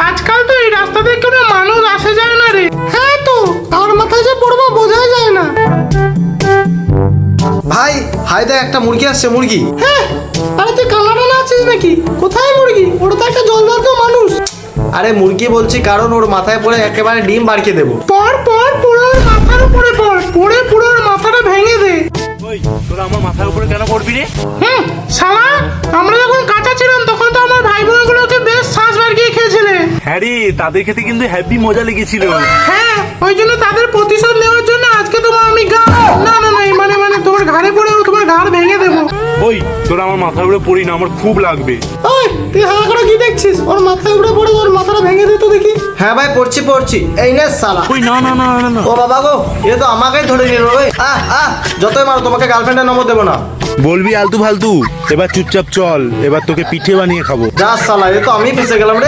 আজকাল তো এই রাস্তাতে কোনো মানুষ আসে যায় না রে। হ্যাঁ তো, কার মাথায় যে পড়বো বোঝাই যায় না। ভাই হাই দেখ, একটা মুরগি আসছে, মুরগি। হ্যাঁ, আরে তুই কান্নাটানা আছিস নাকি? কোথায় মুরগি? ওটা তো একটা জলজান্ত মানুষ। আরে মুরগি বলছি কারণ ওর মাথায় পড়ে একেবারে ডিম বাড়িয়ে দেবো। পর পর পুরো ওর মাথার উপরে পড়, পড়ে পুরো ওর মাথাটা ভেঙে দে। ওই তোরা আমার মাথার উপরে কেন পড়বি রে? শালা, আমরা যখন কাঁচা ছিলাম তখন তো আমার ভাই বোনগুলোকে বেশ শ্বাস বাড়িয়ে খেয়েছিলে। হ্যাঁ রে, তাদের খেতে কিন্তু হ্যাপি মজা লেগেছিল। হ্যাঁ, ওই জন্য তাদের প্রতিশোধ নেওয়ার জন্য আজকে তোমার আমি মানে তোমার ঘাড়ে পড়ে তোমার ঘাড় ভেঙে দেবো। ওই তোরা আমার মাথার উপরে পড়ি না, আমার খুব লাগবে। ওই তুই হাঁ করে কি দেখছিস? ওর মাথায় উপরে পড়ে ওর মাথাটা ভেঙে দে তো দেখি। হ্যাঁ ভাই, পড়ছি। এই নে সালা। ওই না না না না না, ও বাবা গো, এ তো আমাকেই ধরে নিল। ওই যতই মারো তোমাকে গার্লফ্রেন্ডের নম্বর দেবো না। বলবি আলতু ফালতু। এবার চুপচাপ চল, এবার তোকে পিঠে বানিয়ে খাবো। যা সালা, এ তো আমি ফেসে গেলাম রে।